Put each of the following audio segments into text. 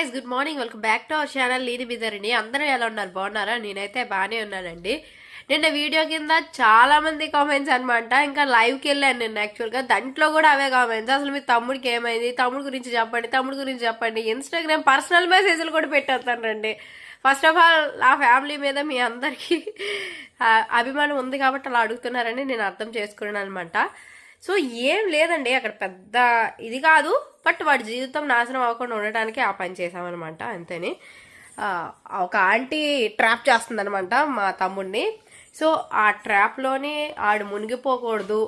Guys good morning, welcome back to our channel. నేను బిదరిని. అందరూ ఎలా ఉన్నారు? బాగున్నారా? నేనైతే బాగానే ఉన్నానండి. నిన్న వీడియో కింద చాలా మంది కామెంట్స్ అనమాట. ఇంకా లైవ్కి వెళ్ళాను నేను యాక్చువల్గా. దాంట్లో కూడా అవే కామెంట్స్. అసలు మీ తమ్ముడికి ఏమైంది, తమ్ముడి గురించి చెప్పండి, తమ్ముడి గురించి చెప్పండి. ఇన్స్టాగ్రామ్ పర్సనల్ మెసేజ్లు కూడా పెట్టేస్తానండి. ఫస్ట్ ఆఫ్ ఆల్ ఆ ఫ్యామిలీ మీద మీ అందరికీ అభిమానం ఉంది కాబట్టి అలా అడుగుతున్నారని నేను అర్థం చేసుకున్నాను అనమాట. సో ఏం లేదండి, అక్కడ పెద్ద ఇది కాదు, బట్ వాడి జీవితం నాశనం అవ్వకుండా ఉండటానికి ఆ పని చేసామన్నమాట. అంతేని ఒక ఆంటీ ట్రాప్ చేస్తుందనమాట మా తమ్ముడిని. సో ఆ ట్రాప్లోనే ఆడు మునిగిపోకూడదు,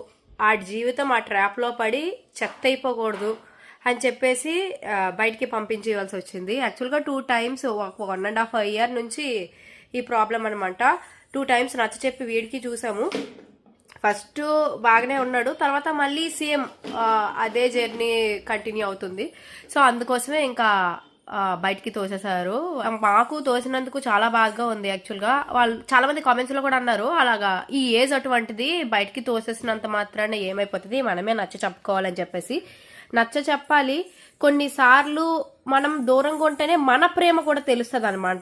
ఆడి జీవితం ఆ ట్రాప్లో పడి చెత్త అయిపోకూడదు అని చెప్పేసి బయటికి పంపించేయవలసి వచ్చింది. యాక్చువల్గా 2 times 1.5 year నుంచి ఈ ప్రాబ్లం అనమాట. 2 times నచ్చ చెప్పి వీడికి చూసాము. ఫస్ట్ బాగానే ఉన్నాడు, తర్వాత మళ్ళీ సేమ్ అదే జర్నీ కంటిన్యూ అవుతుంది. సో అందుకోసమే ఇంకా బయటికి తోసేశారు. మాకు తోసినందుకు చాలా బాగా ఉంది యాక్చువల్గా. వాళ్ళు చాలా మంది కామెంట్స్లో కూడా అన్నారు, అలాగా ఈ ఏజ్ అటువంటిది, బయటికి తోసేసినంత మాత్రాన ఏమైపోతుంది, మనమే నచ్చ చెప్పుకోవాలని చెప్పేసి. నచ్చ చెప్పాలి. కొన్నిసార్లు మనం దూరంగా ఉంటేనే మన ప్రేమ కూడా తెలుస్తుంది అనమాట.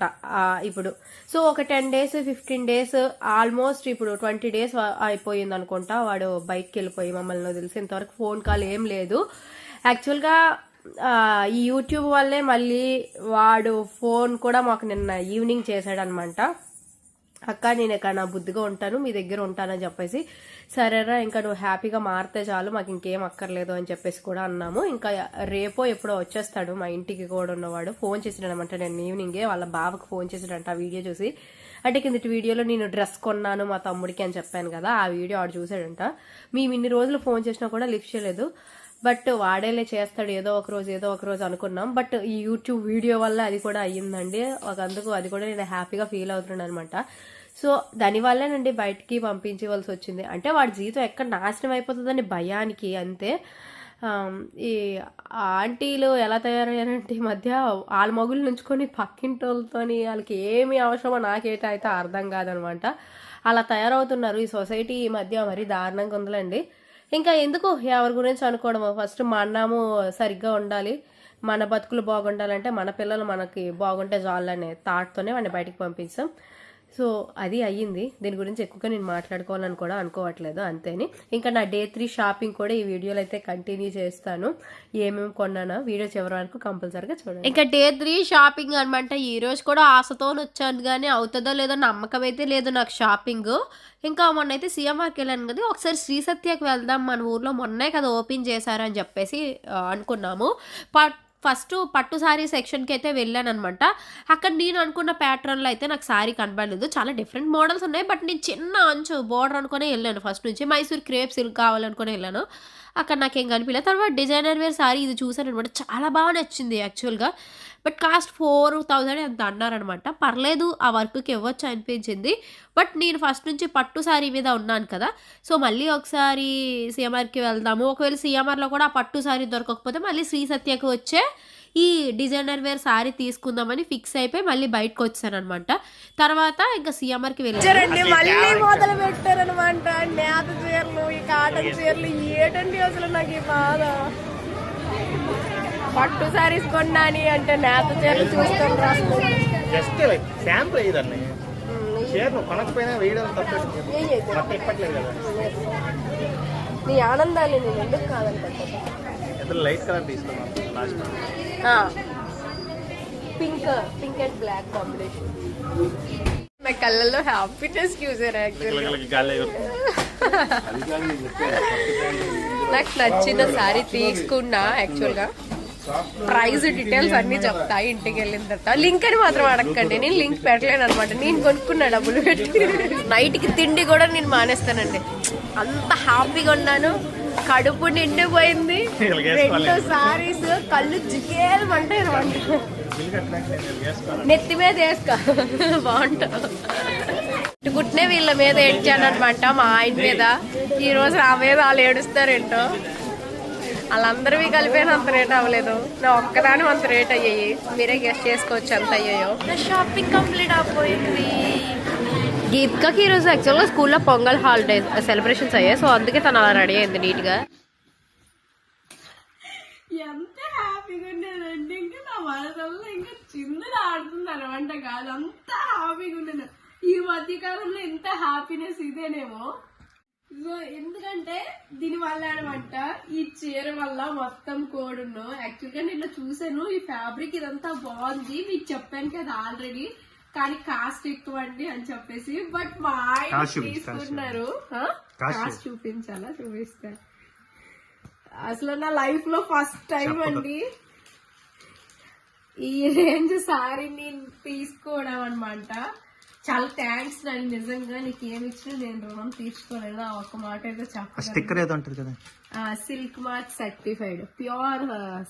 ఇప్పుడు సో ఒక 10 days 15 days ఆల్మోస్ట్ ఇప్పుడు 20 days అయిపోయింది అనుకుంటా వాడు బయటికి వెళ్ళిపోయి. మమ్మల్ని తెలిసి ఇంతవరకు ఫోన్ కాల్ ఏం లేదు. యాక్చువల్గా ఈ యూట్యూబ్ వల్లే మళ్ళీ వాడు ఫోన్ కూడా మాకు నిన్న ఈవినింగ్ చేశాడనమాట. అక్క నేను ఇక్కడ నా బుద్ధిగా ఉంటాను, మీ దగ్గర ఉంటానని చెప్పేసి. సరేరా ఇంకా నువ్వు హ్యాపీగా మారితే చాలు, మాకు ఇంకేం అక్కర్లేదు అని చెప్పేసి కూడా అన్నాము. ఇంకా రేపో ఎప్పుడో వచ్చేస్తాడు మా ఇంటికి కూడా ఉన్నవాడు. ఫోన్ చేసినాడనమాట నేను ఈవినింగే, వాళ్ళ బావకు ఫోన్ చేసాడంట ఆ వీడియో చూసి. అంటే కిందటి వీడియోలో నేను డ్రెస్ కొన్నాను మా తమ్ముడికి అని చెప్పాను కదా, ఆ వీడియో ఆడు చూసాడంట. మేము ఇన్ని రోజులు ఫోన్ చేసినా కూడా లిఫ్ట్ చేయలేదు. బట్ వాడేలే చేస్తాడు ఏదో ఒక రోజు అనుకున్నాం. బట్ ఈ యూట్యూబ్ వీడియో వల్ల అది కూడా అయ్యిందండి. అందుకు అది కూడా నేను హ్యాపీగా ఫీల్ అవుతున్నాను అనమాట. సో దానివల్లేనండి బయటికి పంపించవలసి వచ్చింది. అంటే వాడి జీవితం ఎక్కడ నాశనం అయిపోతుందని భయానికి అంతే. ఈ ఆంటీలు ఎలా తయారయ్యారంటే ఈ మధ్య వాళ్ళ మొగులు నుంచుకొని పక్కింటోళ్ళతోని వాళ్ళకి ఏమి అవసరమో నాకేటైతే అర్థం కాదనమాట. అలా తయారవుతున్నారు ఈ సొసైటీ ఈ మధ్య. మరీ దారుణంగా ఉందిలేండి. ఇంకా ఎందుకు ఎవరి గురించి అనుకోవడము, ఫస్ట్ మనము సరిగ్గా ఉండాలి, మన బతుకులు బాగుండాలంటే మన పిల్లలు మనకి బాగుంటే చాలనే థాట్తోనే వాడిని బయటికి పంపిస్తాం. సో అది అయ్యింది. దీని గురించి ఎక్కువగా నేను మాట్లాడుకోవాలని కూడా అనుకోవట్లేదు, అంతేని. ఇంకా నా Day 3 షాపింగ్ కూడా ఈ వీడియోలో అయితే కంటిన్యూ చేస్తాను. ఏమేమి కొన్నానో వీడియో చివరి వరకు కంపల్సరీగా చూడండి. ఇంకా Day 3 షాపింగ్ అనమాట. ఈ రోజు కూడా ఆశతో వచ్చాను, కానీ అవుతుందో లేదో నమ్మకం అయితే లేదు నాకు షాపింగ్. ఇంకా మొన్న అయితే CMRకి వెళ్ళాను కదా, ఒకసారి శ్రీ సత్యకి వెళ్దాం, మన ఊర్లో మొన్నే కదా ఓపెన్ చేశారని చెప్పేసి అనుకున్నాము. ఫస్ట్ పట్టు శారీ సెక్షన్కి అయితే వెళ్ళాను అనమాట. అక్కడ నేను అనుకున్న ప్యాటర్న్లో అయితే నాకు శారీ కనబడలేదు. చాలా డిఫరెంట్ మోడల్స్ ఉన్నాయి, బట్ నేను చిన్న అంచు బోర్డర్ అనుకునే వెళ్ళాను. ఫస్ట్ నుంచి మైసూర్ క్రేప్ సిల్క్ కావాలనుకుని వెళ్ళాను. అక్కడ నాకేం కనిపించలేదు. తర్వాత డిజైనర్ వేర్ శారీ ఇది చూసాను అనమాట, చాలా బాగా నచ్చింది యాక్చువల్గా. బట్ కాస్ట్ 4,000 అంత అన్నారనమాట. పర్లేదు, ఆ వర్క్కి ఇవ్వచ్చు అనిపించింది. బట్ నేను ఫస్ట్ నుంచి పట్టు శారీ మీద ఉన్నాను కదా, సో మళ్ళీ ఒకసారి CMRకి వెళ్దాము. ఒకవేళ CMRలో కూడా ఆ పట్టు శారీ దొరకకపోతే మళ్ళీ శ్రీ సత్యకు వచ్చే ఈ డిజైనర్ వేర్ శారీ తీసుకుందామని ఫిక్స్ అయిపోయి మళ్ళీ బయటకు వచ్చాను అనమాట. తర్వాత ఇంకా CMRకి వెళ్ళారండి. మళ్ళీ మొదలు పెట్టారనమాట నేత చీరలు, ఈ కాటన్ చీరలు. ఏటండి అసలు నాకు ఈ బాధ. పట్టు శారీస్ కొన్నాని అంటే నేత చీరలు చూస్తాం నీ ఆనందాన్ని నేను ఎందుకు కాదనుకుంటా. లైట్ కలర్ తీసుకున్నాను, పింక్ అండ్ బ్లాక్ కాంబినేషన్. నా కళ్ళల్లో హ్యాపీనెస్ చూసారు నాకు నచ్చిన శారీ తీసుకున్నా. యాక్చువల్గా ప్రైస్ డీటెయిల్స్ అన్ని చెప్తా ఇంటికి వెళ్ళిన తర్వాత. లింక్ అని మాత్రం అడగండి, నేను లింక్ పెట్టలేను అనమాట. నేను కొనుక్కున్నా డబ్బులు పెట్టి. నైట్కి తిండి కూడా నేను మానేస్తానండి, అంత హ్యాపీగా ఉన్నాను. కడుపు నిండిపోయింది. 2 sarees కళ్ళు జిగేమంటాయి అనమాట. నెత్తి మీద వేసుకో బాగుంటా. కుట్నే వీళ్ళ మీద ఏడ్చాను అనమాట, మా ఆయన మీద. ఈరోజు నా మీద వాళ్ళు ఏడుస్తారేంటో. వాళ్ళందరివి కలిపేనంత రేట్ అవ్వలేదు, నా ఒక్కదాని అంత రేట్ అయ్యాయి. మీరే గెస్ట్ చేసుకోవచ్చు ఎంత అయ్యాయో. నా షాపింగ్ కంప్లీట్ అయిపోయింది. గీత్కాకి ఈరోజు యాక్చువల్గా స్కూల్లో పొంగల్ హాలిడేస్ సెలబ్రేషన్స్ అయ్యాయి, సో అందుకే తను అలా రెడీ అయింది నీట్గా. ఎంత హ్యాపీగా ఉండేదండి. ఇంకా నా వరదల్లో ఇంకా చిందులు ఆడుతున్నారు అనమాట. కాదు అంత హ్యాపీగా ఉన్నాను. ఈ మధ్య కాలంలో ఎంత హ్యాపీనెస్ ఇదేనేమో. సో ఎందుకంటే దీని వల్ల అనమాట ఈ చీర వల్ల మొత్తం కోడును. యాక్చువల్ గా నేను చూసాను ఈ ఫ్యాబ్రిక్ ఇదంతా బాగుంది, మీకు చెప్పాను కదా ఆల్రెడీ, కానీ కాస్ట్ ఎక్కువ అండి అని చెప్పేసి. బట్ మా ఆయన తీసుకున్నారు. కాస్ట్ చూపించాలా? చూపిస్తా. అసలు నా లైఫ్ లో ఫస్ట్ టైం అండి ఈ రేంజ్ సారీ నేను తీసుకోవడం అనమాట. చాలా థ్యాంక్స్ అండి, నిజంగా నీకు ఏమి ఇచ్చినా నేను రుణం తీర్చుకోలేదు. ఆ ఒక్క మాట అయితే చెప్పాలి. స్టిక్కర్ ఏదో ఉంటుంది కదా, silk mark certified pure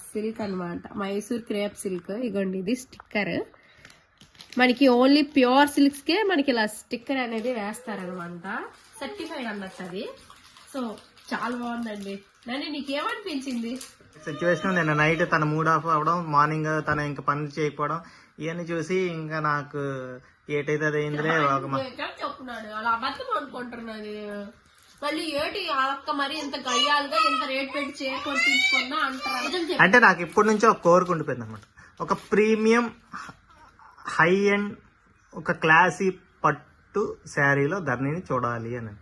silk అనమాట, మైసూర్ క్రేప్ సిల్క్. ఇగోండి ఇది స్టిక్కర్. మనకి ఓన్లీ ప్యూర్ సిల్క్స్ కే మనకి ఇలా స్టిక్కర్ అనేది వేస్తారనమాట, సర్టిఫైడ్ అన్నట్టు అది. సో చాలా బాగుందండి. నన్ను నీకేమనిపించింది? సిచ్యువేషన్ నిన్న నైట్ తన మూడ్ ఆఫ్ అవడం, మార్నింగ్ తన ఇంకా పని చేయకపోవడం, ఇవన్నీ చూసి ఇంకా నాకు ఏటైతే అది అయిందిలే చెప్తున్నాడు. అలా అబద్ధం అనుకుంటున్నాను. మళ్ళీ ఏటి అక్క మరి ఇంత గయ్యాలుగా ఇంత రేట్ పెట్టి చేకొట్టించుకున్నా అంటారు. అంటే నాకు ఇప్పటి నుంచో ఒక కోరిక ఉండిపోయింది అనమాట, ఒక ప్రీమియం హై అండ్ ఒక క్లాసీ పట్టు శారీలో ధరణిని చూడాలి అని.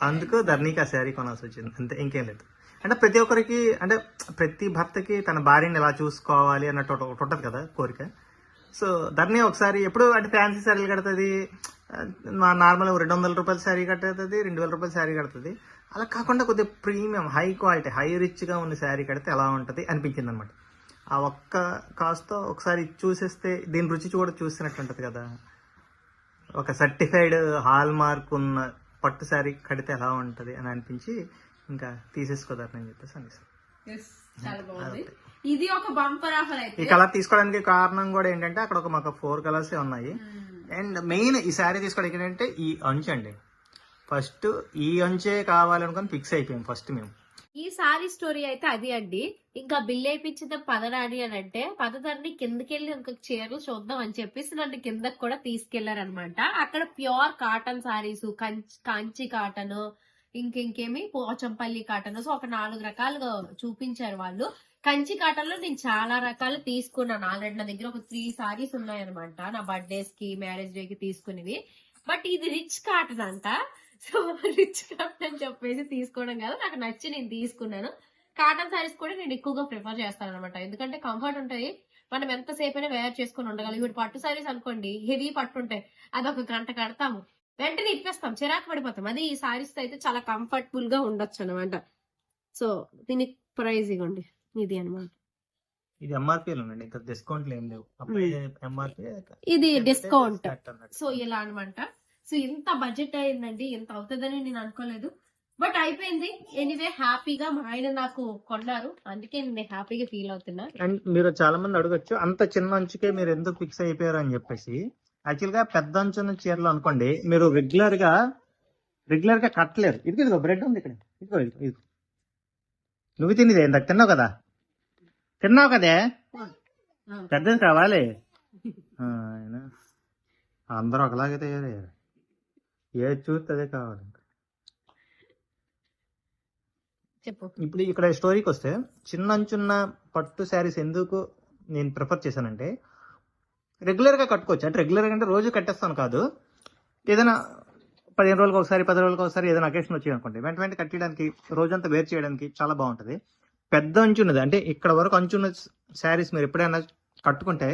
అందుకు ధరణికి ఆ శారీ కొనాల్సి వచ్చింది, అంతే, ఇంకేం లేదు. అంటే ప్రతి ఒక్కరికి, అంటే ప్రతి భర్తకి తన భార్యని ఎలా చూసుకోవాలి అన్నట్టు ఒకటి ఉంటుంది కదా కోరిక. సో ధరణి ఒకసారి ఎప్పుడు అంటే ఫ్యాన్సీ శారీలు కడుతుంది, నార్మల్ 200 రూపాయల శారీ కట్టుతుంది, 2000 రూపాయల శారీ కడుతుంది. అలా కాకుండా కొద్దిగా ప్రీమియం హై క్వాలిటీ హై రిచ్గా ఉన్న శారీ కడితే ఎలా ఉంటుంది అనిపించింది అనమాట. ఆ ఒక్క కాస్త ఒకసారి చూసేస్తే దీని రుచి కూడా చూసినట్టు ఉంటుంది కదా. ఒక సర్టిఫైడ్ హాల్ మార్క్ ఉన్న పట్టు శారీ కడితే ఎలా ఉంటుంది అని అనిపించి ఇంకా తీసేసుకోదారని చెప్పేసి అనిపిస్తుంది. ఇది ఒక బంపర్ ఆఫర్. అయితే ఈ కలర్ తీసుకోవడానికి కారణం కూడా ఏంటంటే అక్కడ మాకు 4 కలర్స్ ఉన్నాయి. అండ్ మెయిన్ ఈ శారీ తీసుకోవడానికి ఏంటంటే ఈ అంచు అండి. ఫస్ట్ ఈ అంచే కావాలనుకొని ఫిక్స్ అయిపోయాం ఫస్ట్ మేము. ఈ సారీ స్టోరీ అయితే అది అండి. ఇంకా బిల్ వేయించిన పదరాని అని అంటే పదదాన్ని కిందకెళ్ళి ఇంకొక చీరలు చూద్దాం అని చెప్పేసి నన్ను కిందకి కూడా తీసుకెళ్లారనమాట. అక్కడ pure cotton saris, Kanchi cotton, ఇంకేమి పోచంపల్లి కాటన్, సో ఒక 4 రకాలుగా చూపించారు వాళ్ళు. కంచి కాటన్ లో నేను చాలా రకాలు తీసుకున్నాను ఆల్రెడీ. నా దగ్గర ఒక 3 సారీస్ ఉన్నాయన్నమాట, నా బర్త్డేస్ కి మ్యారేజ్ డే కి తీసుకునేవి. బట్ ఇది రిచ్ కాటన్ అంట. సో రిచ్ కాటన్ అని చెప్పేసి తీసుకోవడం కాదు, నాకు నచ్చి నేను తీసుకున్నాను. కాటన్ సారీస్ కూడా నేను ఎక్కువగా ప్రిఫర్ చేస్తాను అనమాట, ఎందుకంటే కంఫర్ట్ ఉంటుంది, మనం ఎంతసేపు అయినా వేర్ చేసుకుని ఉండగలం. ఇప్పుడు పట్టు సారీస్ అనుకోండి, హెవీ పట్టు ఉంటాయి, అదొక గంట కడతాము, వెంటనే ఇప్పేస్తాం, చిరాకు పడిపోతాం. అది ఈ సారీస్ అయితే చాలా కంఫర్టబుల్ గా ఉండొచ్చు అనమాట. సో దీని ప్రైస్ ఇవ్వండి, ఇది అనమాట. ఇది ఎంఆర్పీ ఉందండి, ఇంకా డిస్కౌంట్లు ఏం లేవు. ఎంఆర్పీ ఇది డిస్కౌంట్. సో ఇలా అనమాట. సో ఎంత బడ్జెట్ అయిందండి, ఎంత అవుతుందని నేను అనుకోలేదు, బట్ అయిపోయింది. ఎనీవే హ్యాపీగా మా ఆయన నాకు కొన్నారు, అందుకే నేను హ్యాపీగా ఫీల్ అవుతున్నా. అండ్ మీరు చాలా మంది అడగచ్చు, అంత చిన్న అంచుకే మీరు ఎందుకు ఫిక్స్ అయిపోయారు అని చెప్పేసి. యాక్చువల్ గా పెద్ద అంచున్న చీరలు అనుకోండి, మీరు రెగ్యులర్ గా కట్టలేరు. ఇదిగో బ్రెడ్ ఉంది ఇక్కడ, ఇదిగో నువ్వు తినేదే ఇందాక తిన్నావు కదే, పెద్దది కావాలి. అందరూ ఒకలాగే తయారయ్యారు, ఏది చూస్తే అదే కావాలి. చెప్పు. ఇప్పుడు ఇక్కడ స్టోరీకి వస్తే, చిన్న అంచున్న పట్టు శారీస్ ఎందుకు నేను ప్రిఫర్ చేశానంటే, రెగ్యులర్ గా కట్టుకోవచ్చు. అంటే రెగ్యులర్ గా అంటే రోజు కట్టేస్తాను కాదు, ఏదైనా 15 రోజులకు ఒకసారి 10 రోజులకు ఒకసారి ఏదైనా అకేషన్ వచ్చి అనుకోండి, వెంట కట్టడానికి రోజంతా వేర్ చేయడానికి చాలా బాగుంటుంది. పెద్ద అంచు ఉన్నది అంటే ఇక్కడ వరకు అంచున్న శారీస్ మీరు ఎప్పుడైనా కట్టుకుంటే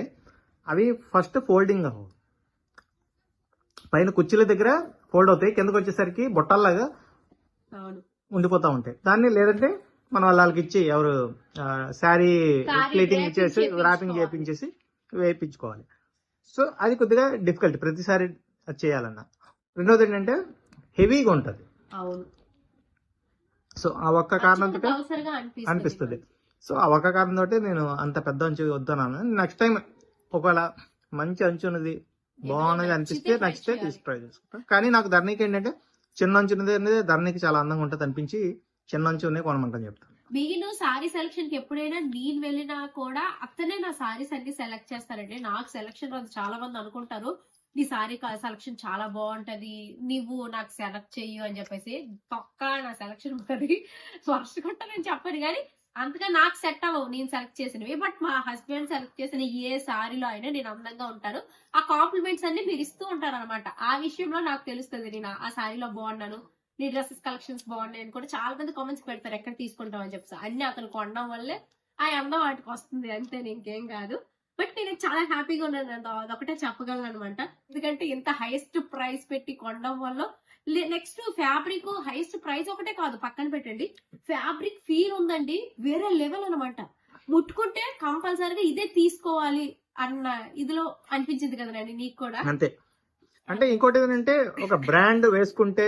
అవి ఫస్ట్ ఫోల్డింగ్ అవ్వవు, పైన కుర్చీల దగ్గర ఫోల్డ్ అవుతాయి, కిందకు వచ్చేసరికి బొట్టల్లాగా ఉండిపోతా ఉంటాయి. దాన్ని లేదంటే మనం వాళ్ళకి ఇచ్చి ఎవరు శారీ ప్లేటింగ్ ఇచ్చేసి ర్యాపింగ్ చేయించేసి వేయించుకోవాలి. సో అది కొద్దిగా డిఫికల్ట్ ప్రతిసారి చేయాలన్నా. రెండోది ఏంటంటే హెవీగా ఉంటుంది. సో ఆ ఒక్క కారణంతో అనిపిస్తుంది. సో ఆ ఒక్క కారణంతో నేను అంత పెద్ద అంచు వద్దన్నాను. నెక్స్ట్ టైం ఒకవేళ మంచి అంచు ఉన్నది బాగున్నది అనిపిస్తే నచ్చితే ట్రై చేసుకుంటాం. కానీ నాకు ధరణికి ఏంటంటే చిన్న అంచు ఉన్నది అనేది ధరణికి చాలా అందంగా ఉంటుంది అనిపించి చిన్న అంచు ఉన్నాయి కొనమంటని చెప్తాను. మీరు సారీ సెలక్షన్ కి ఎప్పుడైనా నేను వెళ్ళినా కూడా అతనే నా సారీస్ అన్ని సెలెక్ట్ చేస్తారండి. నాకు సెలక్షన్ రాదు. చాలా మంది అనుకుంటారు నీ సారీ సెలక్షన్ చాలా బాగుంటది, నువ్వు నాకు సెలెక్ట్ చెయ్యు అని చెప్పేసి. పక్కా నా సెలక్షన్ ఉంటుంది, ఫస్ట్ కొట్ట నేను చెప్పను. కానీ అందుకని నాకు సెట్ అవ్వవు నేను సెలెక్ట్ చేసినవి. బట్ మా హస్బెండ్ సెలెక్ట్ చేసిన ఏ సారీలో అయినా నేను అందంగా ఉంటాను. ఆ కాంప్లిమెంట్స్ అన్ని మీరు ఇస్తూ ఉంటారు అనమాట. ఆ విషయంలో నాకు తెలుస్తుంది నేను ఆ సారీలో బాగున్నాను, నీ డ్రెస్సెస్ కలెక్షన్స్ బాగున్నాయి అని కూడా చాలా మంది కామెంట్స్ పెడతారు ఎక్కడ తీసుకుంటాం అని చెప్పి. అన్ని అతను కొనడం వల్లే ఆ అందం వాటికి వస్తుంది అంతే, ఇంకేం కాదు. బట్ నేను చాలా హ్యాపీగా ఉన్నాను, అదొకటే చెప్పగలను అనమాట. ఎందుకంటే ఇంత హైయెస్ట్ ప్రైస్ పెట్టి కొనడం వల్ల నెక్స్ట్ ఫ్యాబ్రిక్ హైయెస్ట్ ప్రైస్ ఒకటే కాదు, పక్కన పెట్టండి, ఫ్యాబ్రిక్ ఫీల్ ఉందండి వేరే లెవెల్ అనమాట. ముట్టుకుంటే కంపల్సరీగా ఇదే తీసుకోవాలి అన్న ఇదిలో అనిపించింది కదండి నీకు కూడా. అంతే. అంటే ఇంకోటి ఏంటంటే ఒక బ్రాండ్ వేసుకుంటే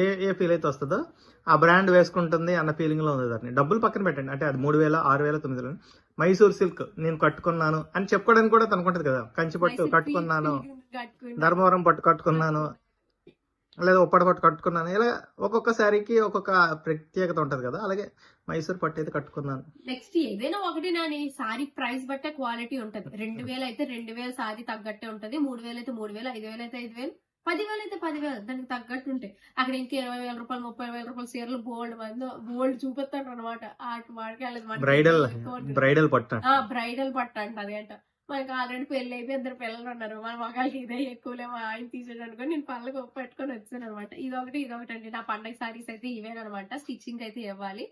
ఏ ఏ ఫీల్ అయితే వస్తుందో ఆ బ్రాండ్ వేసుకుంటుంది అన్న ఫీలింగ్ లో ఉంది దాన్ని. డబ్బులు పక్కన పెట్టండి, అంటే అది 3,000, 6,000, 9,000 మైసూర్ సిల్క్ నేను కట్టుకున్నాను అని చెప్పుకోవడానికి కూడా తనుకుంటది కదా. కంచి పట్టు కట్టుకున్నాను, ధర్మవరం పట్టు కట్టుకున్నాను, లేదా ఉప్పడ పట్టు కట్టుకున్నాను, ఇలా ఒక్కొక్క శారీకి ఒక్కొక్క ప్రత్యేకత ఉంటది కదా. అలాగే మైసూర్ పట్టు అయితే కట్టుకున్నాను. నెక్స్ట్ ఏదైనా ఒకటి నాని సారీ ప్రైస్ బట్టే క్వాలిటీ ఉంటది. 2,000 అయితే 2,000 సారీ తగ్గట్టే ఉంటది, 3,000 అయితే 3,000, 5,000 అయితే 5,000, 10,000 అయితే 10,000 దానికి తగ్గట్టు ఉంటాయి. అక్కడ ఇంకా 20,000 రూపాయలు, 30,000 రూపాయలు చీరలు బోల్డ్ చూపిస్తాడు అనమాట. వాడికి వెళ్ళదు. బ్రైడల్ పట్టు, బ్రైడల్ పట్టు అంట అది అంట. మనకి ఆల్రెడీ పెళ్లి అయిపోయి 2 పిల్లలు ఉన్నారు, మన మగాళ్ళకి ఇదే ఎక్కువలే మా ఆయన తీసాడు అనుకోని నేను పళ్ళకు పెట్టుకొని వచ్చాను అనమాట. ఇదొకటి అండి నా పండగ సారీస్ అయితే ఇవేనమాట. స్టిచ్చింగ్ అయితే ఇవ్వాలి.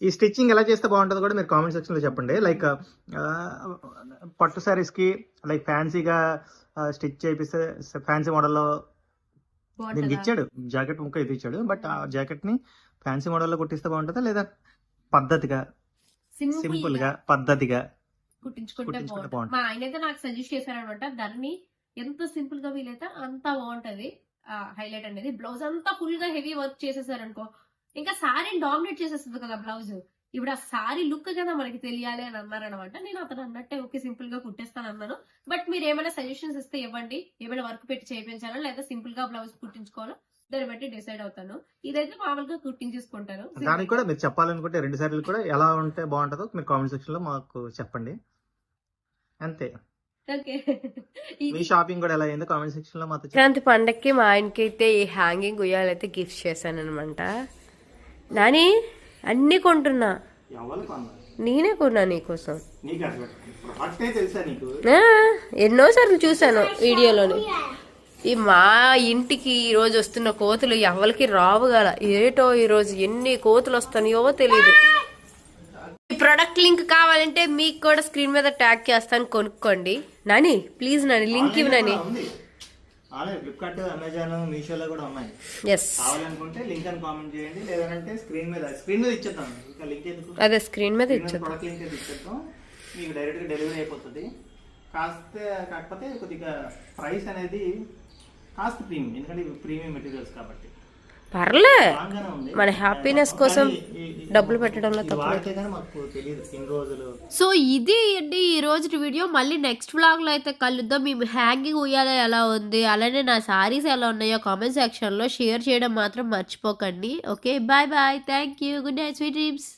ఈ స్టిచ్చింగ్ ఎలా చేస్తే బాగుంటుందో కూడా మీరు కామెంట్ సెక్షన్ లో చెప్పండి. లైక్ పట్టు సారీస్ కి లైక్ ఫ్యాన్సీగా స్టిచ్ చేపిస్తే ఫ్యాన్సీ మోడల్లో దీనికి ఇచ్చాడు, జాకెట్ ముక్క ఇది ఇచ్చాడు. బట్ ఆ జాకెట్ ని ఫ్యాన్సీ మోడల్లో కుట్టిస్తే బాగుంటుందా, లేదా పద్ధతిగా సింపుల్ గా పద్ధతిగా కుట్టించుకుంటే బాగుంటుంది. మా ఆయన అయితే నాకు సజెస్ట్ చేశారనమాట, దాన్ని ఎంత సింపుల్ గా వీలైతే అంత బాగుంటది. హైలైట్ అనేది బ్లౌజ్ అంతా ఫుల్ గా హెవీ వర్క్ చేసేసారనుకో ఇంకా సారీని డామినేట్ చేసేస్తుంది కదా బ్లౌజ్. ఇప్పుడు ఆ సారీ లుక్ కదా మనకి తెలియాలి అని అన్నారనమాట. నేను అతను అన్నట్టే ఓకే సింపుల్ గా కుట్టేస్తాను అన్నాను. బట్ మీరు ఏమైనా సజెషన్స్ ఇస్తే ఇవ్వండి, ఏమైనా వర్క్ పెట్టి చేయించాలా లేదా సింపుల్ గా బ్లౌజ్ కుట్టించుకోవాలో దాన్ని బట్టి డిసైడ్ అవుతాను. ఇదైతే మామూలుగా కుట్టించేసుకుంటాను. దానికి కూడా మీరు చెప్పాలనుకుంటే 2 సారీలు కూడా ఎలా ఉంటే బాగుంటుందో మీరు కామెంట్ సెక్షన్ లో మాకు చెప్పండి. అంతే. మీ షాపింగ్ కూడా ఎలా అయిందో కామెంట్ సెక్షన్ లో మాతో సంక్రాంతి పండక్కి మా ఆయనకి అయితే ఈ హ్యాంగింగ్ ఉయ్యాలైతే గిఫ్ట్ చేశాను అనమాట. నాని అన్ని కొంటున్నా, నేనే కొన్నా నీకోసం. ఎన్నోసార్లు చూసాను వీడియోలోని. ఈ మా ఇంటికి ఈ రోజు వస్తున్న కోతులు ఎవరికి రావు గల, ఏటో ఈ రోజు ఎన్ని కోతులు వస్తాయో తెలియదు. ఈ ప్రొడక్ట్ లింక్ కావాలంటే మీకు కూడా స్క్రీన్ మీద ట్యాగ్ చేస్తాను, కొనుక్కోండి. నాని ప్లీజ్ నాని లింక్ ఇవ్వు నాని. ఫ్లిప్కార్ట్, అమెజాన్, మీషోలో కూడా ఉన్నాయి. కావాలనుకుంటే లింక్ అని కామెంట్ చేయండి, లేదంటే స్క్రీన్ మీద ఇచ్చేద్దాం. ఇంకా లింక్ ఎందుకు, అదే స్క్రీన్ మీద ఇచ్చేద్దాం, ప్రొడక్ట్ లింక్ ఇచ్చేద్దాం. మీకు డైరెక్ట్ గా డెలివరీ అయిపోతుంది. కాకపోతే కొద్దిగా ప్రైస్ అనేది కాస్ట్ ప్రీమియం, ఎందుకంటే ఇవి ప్రీమియం మెటీరియల్స్ కాబట్టి పర్లే. మన హ్యాపీనెస్ కోసం డబ్బులు పెట్టడంలో తక్కువ. సో ఇది అండి ఈ రోజు వీడియో. మళ్ళీ నెక్స్ట్ వ్లాగ్ లో అయితే కలుద్దాం. మేము హ్యాంగింగ్ ఉయ్యాల ఎలా ఉంది, అలానే నా సారీస్ ఎలా ఉన్నాయో కామెంట్ సెక్షన్ లో షేర్ చేయడం మాత్రం మర్చిపోకండి. Okay, bye bye, thank you, good night, sweet dreams.